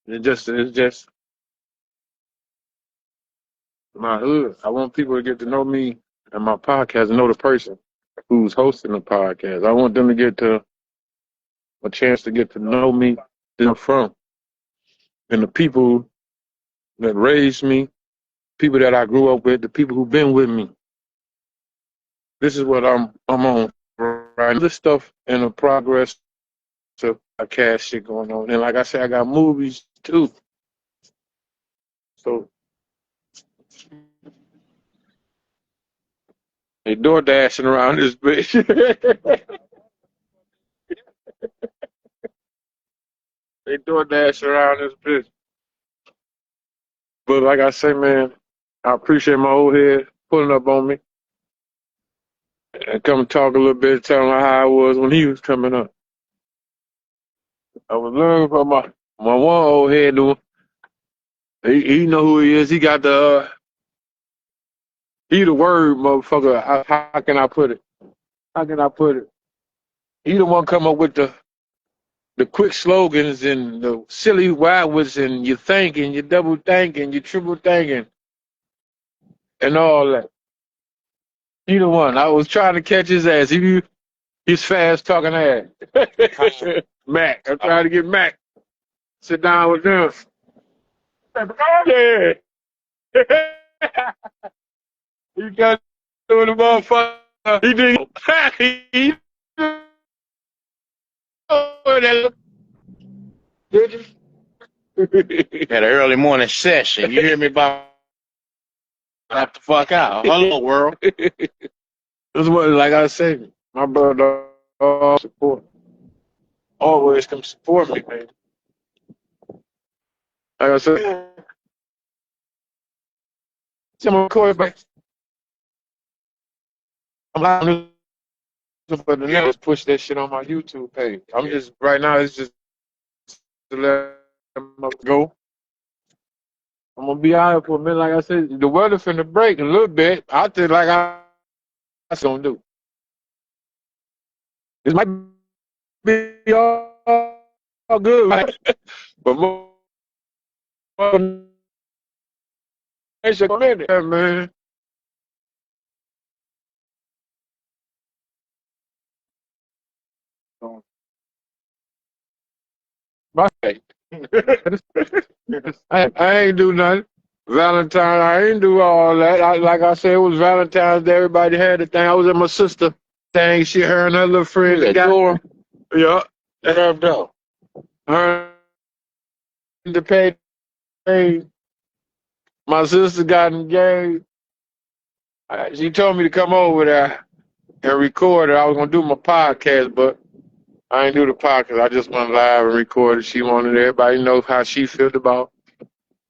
[SPEAKER 1] It's just my hood. I want people to get to know me and my podcast and know the person who's hosting the podcast. I want them to get to a chance to get to know me, where I'm from, and the people that raised me, people that I grew up with, the people who've been with me. This is what I'm on right now. This stuff in the progress of podcast shit going on. And like I said, I got movies too. So they door dashing around this bitch. They door dashing around this bitch. But like I say, man, I appreciate my old head pulling up on me and come talk a little bit, tell him how I was when he was coming up. I was learning from my one old head dude. He know who he is. He got he the word motherfucker. How can I put it? How can I put it? He the one come up with the quick slogans and the silly wild and you thinking, you double thinking, you triple thinking, and all that. He the one. I was trying to catch his ass. He's fast talking ass. Mac. I'm trying to get Mac. Sit down with them. Yeah. You got doing the motherfucker. He did. He did you?
[SPEAKER 4] Had an early morning session. You hear me about knock the fuck out. Hello, world.
[SPEAKER 1] That's what, like I said, my brother always support. Always come support me, man. Like I said, some of the I'm like, but the next push that shit on my YouTube page. I'm just right now. It's just to let them go. I'm gonna be out here for a minute. Like I said, the weather finna break a little bit. I think like I gonna do. This might be all good, right? But more nation come in there, man. My fate. I ain't do nothing. Valentine, I ain't do all that. Like I said, it was Valentine's Day. Everybody had the thing. I was at my sister thing. She, her, and her little friends.
[SPEAKER 4] That door.
[SPEAKER 1] Yeah.
[SPEAKER 4] Let her go.
[SPEAKER 1] Her to pay. My sister got engaged. She told me to come over there and record it. I was gonna do my podcast, but I ain't do the podcast. I just went live and recorded. She wanted everybody to know how she felt about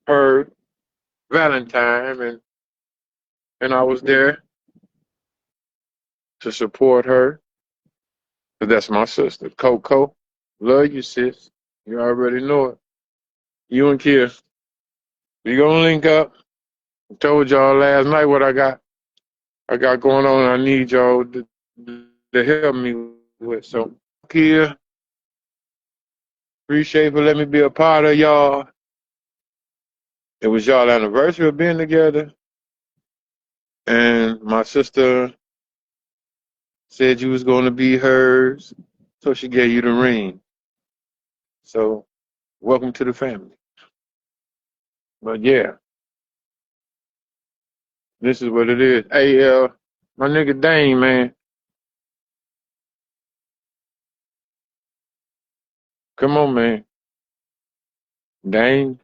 [SPEAKER 1] her Valentine, and I was there to support her. 'Cause that's my sister, Coco. Love you, sis. You already know it. You and Kia, we gonna link up. I told y'all last night what I got. I got going on. I need y'all to help me with. So, Kia, appreciate for letting me be a part of y'all. It was y'all anniversary of being together, and my sister said you was going to be hers, so she gave you the ring. So, welcome to the family. But yeah, this is what it is. Hey, my nigga Dane, man, come on, man. Dane,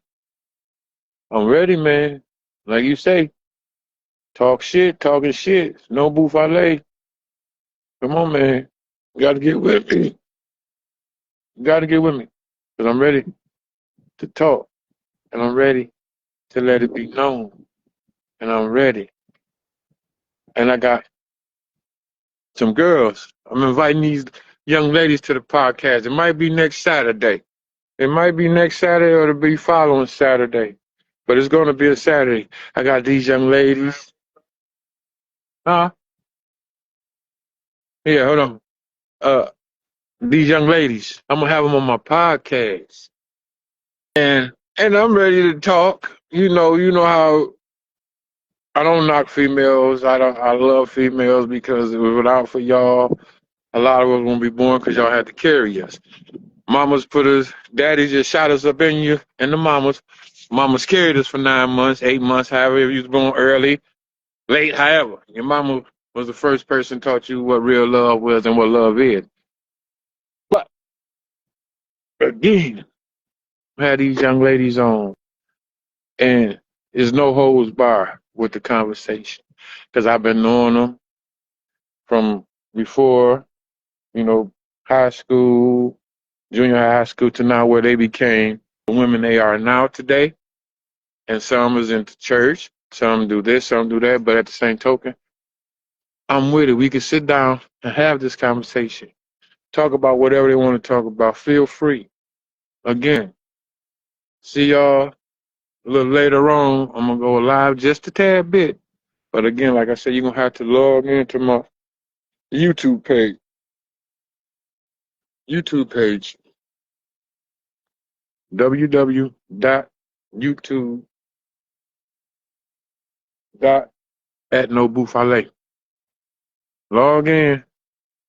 [SPEAKER 1] I'm ready, man. Like you say, talking shit. Noboofalay. Come on, man. You gotta get with me. You gotta get with me. Because I'm ready to talk. And I'm ready to let it be known. And I'm ready. And I got some girls. I'm inviting these young ladies to the podcast. It might be next Saturday. It might be next Saturday or it'll be following Saturday. But it's gonna be a Saturday. I got these young ladies. Huh? Yeah, hold on. These young ladies. I'm gonna have them on my podcast. And I'm ready to talk. You know how I don't knock females. I love females because if it was without for y'all, a lot of us won't be born because y'all had to carry us. Mamas put us, daddies just shot us up in you, and the mamas. Mamas carried us for 9 months, 8 months, however, if you was born early, late, however. Your mama was the first person taught you what real love was and what love is. But again, I had these young ladies on, and there's no holds bar with the conversation because I've been knowing them from before, you know, high school, junior high school to now where they became the women they are now today. And some is into church, some do this, some do that, but at the same token, I'm with it. We can sit down and have this conversation. Talk about whatever they want to talk about. Feel free. Again, see y'all a little later on. I'm gonna go live just a tad bit. But again, like I said, you're gonna have to log into my YouTube page. YouTube page. www.youtube.at Log in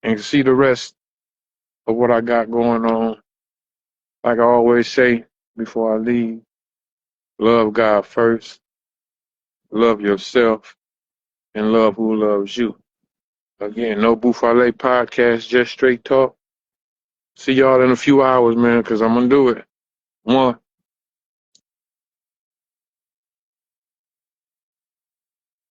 [SPEAKER 1] and see the rest of what I got going on. Like I always say before I leave, love God first, love yourself, and love who loves you. Again, Noboofalay podcast, just straight talk. See y'all in a few hours, man, because I'm going to do it. One.